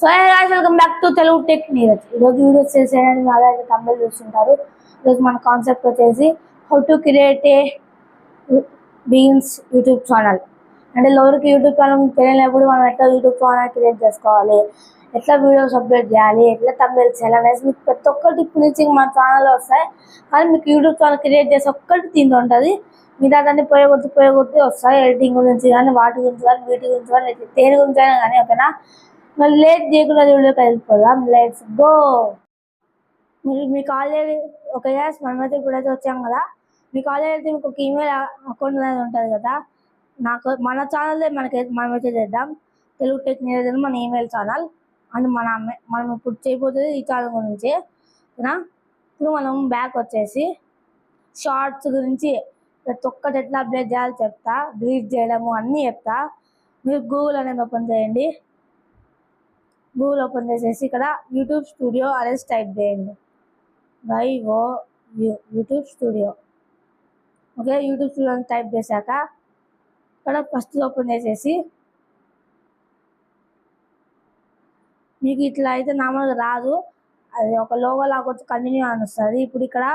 So guys, welcome back to Telugu tech Neeraj. ఈరోజు videos చేసేయడానికి అలాగే తమిళ చూస్తుంటారు. ఈరోజు మన కాన్సెప్ట్ వచ్చేసి how to create a begins YouTube channel. అంటే ఎవరికి యూట్యూబ్ ఛానల్ తెలియనప్పుడు మనం ఎట్లా యూట్యూబ్ ఛానల్ క్రియేట్ చేసుకోవాలి, ఎట్లా వీడియోస్ అప్లోడ్ చేయాలి, ఎట్లా తమిళ చేయాలి అనేసి మీకు ప్రతి ఒక్కటి ఇప్పుడు నుంచి మన ఛానల్లో వస్తాయి. కానీ మీకు యూట్యూబ్ ఛానల్ క్రియేట్ చేసి ఒక్కటి తిండి ఉంటుంది. మిగతా దాన్ని పోయగొట్టి వస్తాయి. ఎడిటింగ్ గురించి కానీ, వాటి గురించి కానీ, వీటి గురించి కానీ, దేని గురించి అయినా కానీ. ఓకేనా, మరి లేట్ చేయకుండా వీడియోకి వెళ్ళిపోదాం. Let's go. మీకు ఆల్రెడీ ఒక ఇయర్స్ మనమైతే ఇప్పుడైతే వచ్చాం కదా, మీకు ఆల్రెడీ అయితే మీకు ఒక ఈమెయిల్ అకౌంట్ అనేది ఉంటుంది కదా. నాకు మన ఛానల్దే మనమైతే చేద్దాం. తెలుగు టెక్ నీరజ్ అని మన ఈమెయిల్ ఛానల్. అండ్ మనం ఇప్పుడు చేయబోతుంది ఈ ఛానల్ గురించి. ఓకేనా, ఇప్పుడు మనం బ్యాక్ వచ్చేసి షార్ట్స్ గురించి ప్రతి ఒక్కటి ఎట్లా అప్డేట్ చేయాలో చెప్తా, డిలీట్ చేయడము అన్నీ చెప్తా. మీరు గూగుల్ అనేది ఓపెన్ చేయండి. గూగుల్ ఓపెన్ చేసేసి ఇక్కడ యూట్యూబ్ స్టూడియో అనేది టైప్ చేయండి. YouTube studio. Okay, YouTube studio type చేశాక ఇక్కడ ఫస్ట్ ఓపెన్ చేసేసి మీకు ఇట్లా అయితే నార్మల్గా రాదు, అది ఒక లోగో లాగా వచ్చి కంటిన్యూ అని వస్తుంది. ఇప్పుడు ఇక్కడ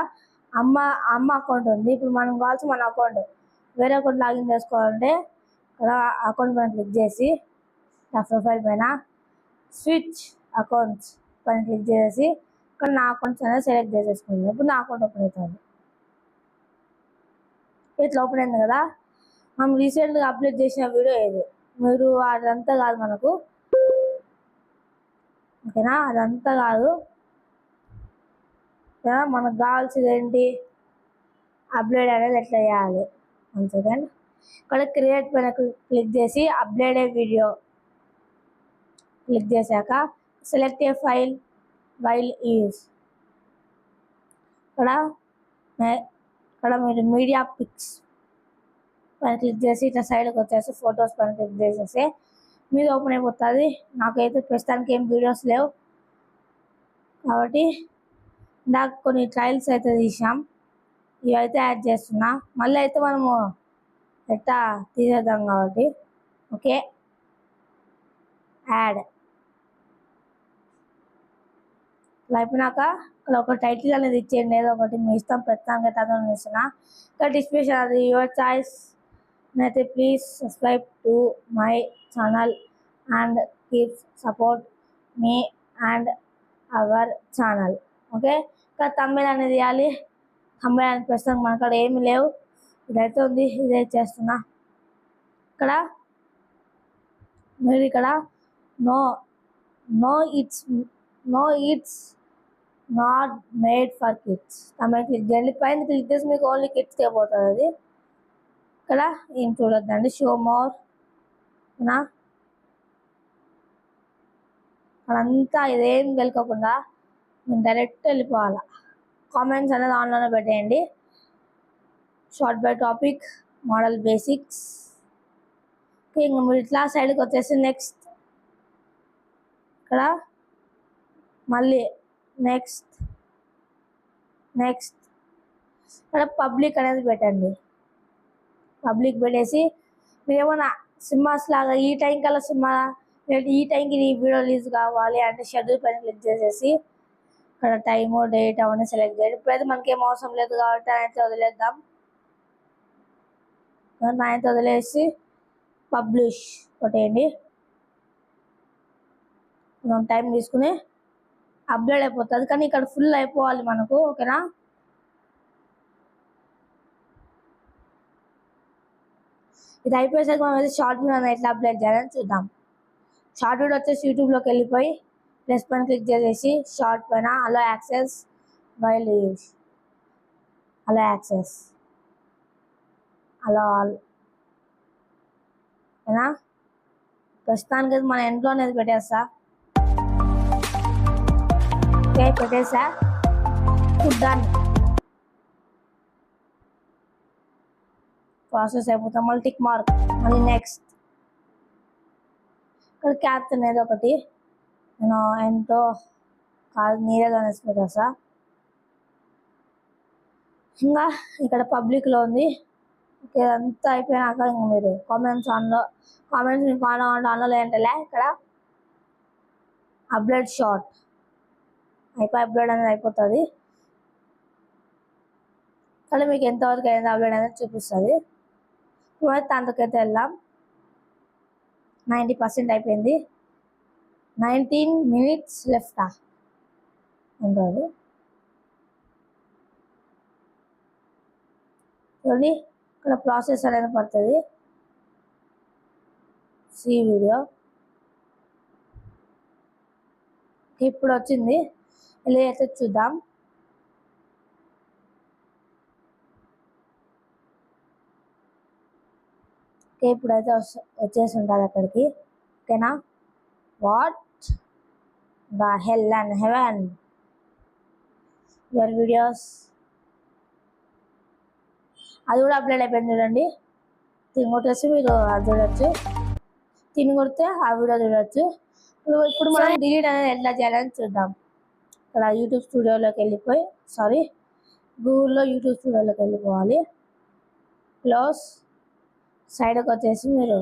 అమ్మ అకౌంట్ ఉంది. ఇప్పుడు మనం కావాల్సి మన అకౌంట్ వేరే అకౌంట్ లాగిన్ చేసుకోవాలంటే ఇక్కడ అకౌంట్ పైన క్లిక్ చేసి నా ప్రొఫైల్ పైన స్విచ్ అకౌంట్స్ పైన క్లిక్ చేసి ఇక్కడ నా అకౌంట్స్ అనేది సెలెక్ట్ చేసేసుకుంది. ఇప్పుడు నా అకౌంట్ ఓపెన్ అవుతుంది. ఇట్లా ఓపెన్ అయింది కదా. మనం రీసెంట్గా అప్లోడ్ చేసిన వీడియో ఇది. మీరు అదంతా కాదు మనకు, ఓకేనా, అదంతా కాదు. మనకు కావాల్సింది ఏంటి, అప్లోడ్ అనేది ఎట్లా చేయాలి. 1 సెకండ్. ఇక్కడ క్రియేట్ పైన క్లిక్ చేసి అప్లోడ్ ఏ వీడియో క్లిక్ చేశాక select A file while is ఇక్కడ మీరు మీడియా పిక్స్ పైన క్లిక్ చేసి ఇట్లా సైడ్కి వచ్చేసి ఫొటోస్ పైన క్లిక్ చేసేసి మీరు ఓపెన్ అయిపోతుంది. నాకైతే ప్రస్తుతానికి ఏం వీడియోస్ లేవు కాబట్టి నాకు కొన్ని ట్రయల్స్ అయితే తీసాం, ఇవి అయితే యాడ్ చేస్తున్నా. మళ్ళీ అయితే మనము ఎట్టా తీసేద్దాం కాబట్టి ఓకే, యాడ్ అయిపోయినాక ఇక్కడ ఒక టైటిల్ అనేది ఇచ్చేయండి, ఏదో ఒకటి మీ ఇష్టం. ప్రస్తుతానికి అయితే అదే ఇస్తున్నా. ఇక్కడ డిస్క్రిప్షన్ అది యువర్ చాయిస్. అయితే please subscribe to my channel and keep support me and our channel. Okay, ఇక్కడ తమిళ అనేది ఇవ్వాలి. తమిళ అనేది ప్రస్తుతం మన కాడ ఏమి లేవు, ఇదైతే ఉంది, ఇదే చేస్తున్నా. ఇక్కడ మీరు ఇక్కడ no it's not made for kids Tamil click చేయండి. పైన క్లిక్ చేసి మీకు ఓన్లీ కిడ్స్కి అయిపోతుంది అది. ఇక్కడ ఏం చూడొద్దండి, షో మోర్. అక్కడంతా ఇదేం వెళ్ళకోకుండా మేము డైరెక్ట్ వెళ్ళిపోవాలా. కామెంట్స్ అనేది ఆన్లోనే పెట్టేయండి. Short by topic, model basics. ఇంకా మీరు ఇట్లా సైడ్కి వచ్చేసి నెక్స్ట్, ఇక్కడ మళ్ళీ నెక్స్ట్ ఇక్కడ పబ్లిక్ అనేది పెట్టండి. పబ్లిక్ పెట్టేసి మీరు ఏమైనా సినిమాస్ లాగా ఈ టైం కల్లా సినిమా, ఈ టైంకి ఈ వీడియో రిలీజ్ కావాలి అంటే షెడ్యూల్ పైన క్లిక్ చేసేసి ఇక్కడ టైము డేట్ అవన్నీ సెలెక్ట్ చేయండి. ఇప్పుడైతే మనకి ఏం అవసరం లేదు కాబట్టి అయితే వదిలేద్దాం. అయితే వదిలేసి పబ్లిష్ కొట్టేయండి. మనం టైం తీసుకుని అప్లోడ్ అయిపోతుంది, కానీ ఇక్కడ ఫుల్ అయిపోవాలి మనకు. ఓకేనా, ఇది అయిపోయేసరికి మనం అయితే షార్ట్ వీడియో ఎట్లా అప్లోడ్ చేయాలని చూద్దాం. షార్ట్ వీడియో వచ్చేసి యూట్యూబ్లోకి వెళ్ళిపోయి ప్లస్ పైన క్లిక్ చేసేసి షార్ట్ పైన అలో యాక్సెస్ వైల్ యూజ్, అలో యాక్సెస్, అలో ఆల్. ఓకేనా, ప్రస్తుతానికి అయితే మన ఇంట్లో అనేది పెట్టేస్తా. ఓకే, పెట్టేసా. చూద్దాం ప్రాసెస్ అయిపోతాం. మళ్ళీ టిక్ మార్క్, మళ్ళీ నెక్స్ట్. ఇక్కడ క్యాప్షన్ అనేది ఒకటి నేను ఎంతో కాదు నీరజ్ అనేసి పెట్టేస్తా. ఇంకా ఇక్కడ పబ్లిక్లో ఉంది. ఓకే, అంతా అయిపోయినాక ఇంకా మీరు కామెంట్స్ మీకు ఆన్లో లేదంటే ఇక్కడ అప్లోడ్ షార్ట్ అప్లోడ్ అనేది అయిపోతుంది. కానీ మీకు ఎంతవరకు అయింది అప్లోడ్ అనేది చూపిస్తుంది. ఇప్పుడు దాంట్లోకైతే వెళ్దాం. 90% అయిపోయింది. 19 minutes లెఫ్టా ఉంటుంది చూడండి. ఇక్కడ ప్రాసెస్ అనేది పడుతుంది. సి వీడియో ఇప్పుడు వచ్చింది. ఇలా అయితే చూద్దాం. ఇప్పుడైతే వచ్చేసి ఉంటుంది అక్కడికి. ఓకేనా. What the hell and heaven your videos. అది కూడా అప్లోడ్ అయిపోయింది చూడండి. తిని కొట్టేసి మీరు అది చూడొచ్చు. తిని కొడితే ఆ వీడియో చూడొచ్చు. ఇప్పుడు మనం డిలీట్ అనేది ఎట్లా చేయాలని చూద్దాం. ఇక్కడ యూట్యూబ్ స్టూడియోలోకి వెళ్ళిపోయి గూగుల్లో యూట్యూబ్ స్టూడియోలోకి వెళ్ళిపోవాలి. క్లోజ్. సైడ్కి వచ్చేసి మీరు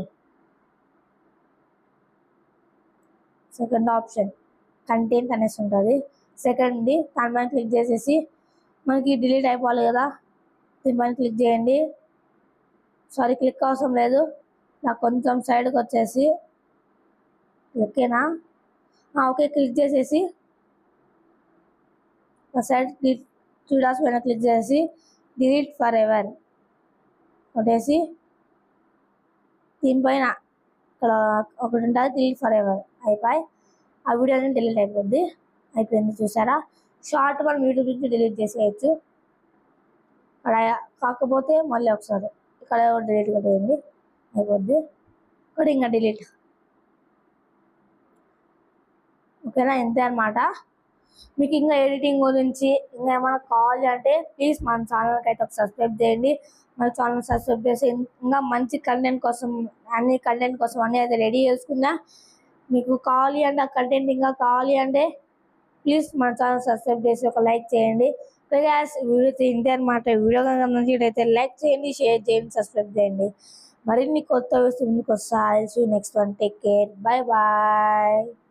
సెకండ్ ఆప్షన్ కంటెంట్ అనేసి ఉంటుంది. సెకండ్ది దానిపైన క్లిక్ చేసేసి మనకి డిలీట్ అయిపోవాలి కదా, దీనిపైన క్లిక్ చేయండి. క్లిక్ అవసరం లేదు. నాకు కొంచెం సైడ్కి వచ్చేసి ఓకేనా. ఓకే క్లిక్ చేసేసి సైడ్ క్లిక్ చూడాల్సి పైన క్లిక్ చేసి డిలీట్ ఫర్ ఎవర్ కొట్టేసి దీనిపైన ఇక్కడ ఒకటి ఉంటుంది డిలీట్ ఫర్ ఎవర్ అయిపోయి ఆ వీడియో అనేది డిలీట్ అయిపోయింది చూసారా. షార్ట్ మనం యూట్యూబ్ నుంచి డిలీట్ చేసేయచ్చు. ఇక్కడ కాకపోతే మళ్ళీ ఒకసారి ఇక్కడ డిలీట్ కొట్టేయండి అయిపోద్ది. ఇక్కడ ఇంకా డిలీట్. ఓకేనా. ఇంతే అనమాట. మీకు ఇంకా ఎడిటింగ్ గురించి ఇంకా ఏమైనా కావాలి అంటే ప్లీజ్ మన ఛానల్కి అయితే ఒక సబ్స్క్రైబ్ చేయండి. మన ఛానల్ సబ్స్క్రైబ్ చేసి ఇంకా మంచి కంటెంట్ కోసం అన్నీ అయితే రెడీ చేసుకున్నా. మీకు కావాలి అంటే ఆ కంటెంట్ ఇంకా కావాలి అంటే ప్లీజ్ మన ఛానల్ సబ్స్క్రైబ్ చేసి ఒక లైక్ చేయండి. వీడియో ఇంతే అనమాట. వీడియో కనుక నచ్చినట్లయితే లైక్ చేయండి, షేర్ చేయండి, సబ్స్క్రైబ్ చేయండి. మరిన్ని కొత్త విషయం ముందుకు వస్తా. Next one. Take care. Bye bye.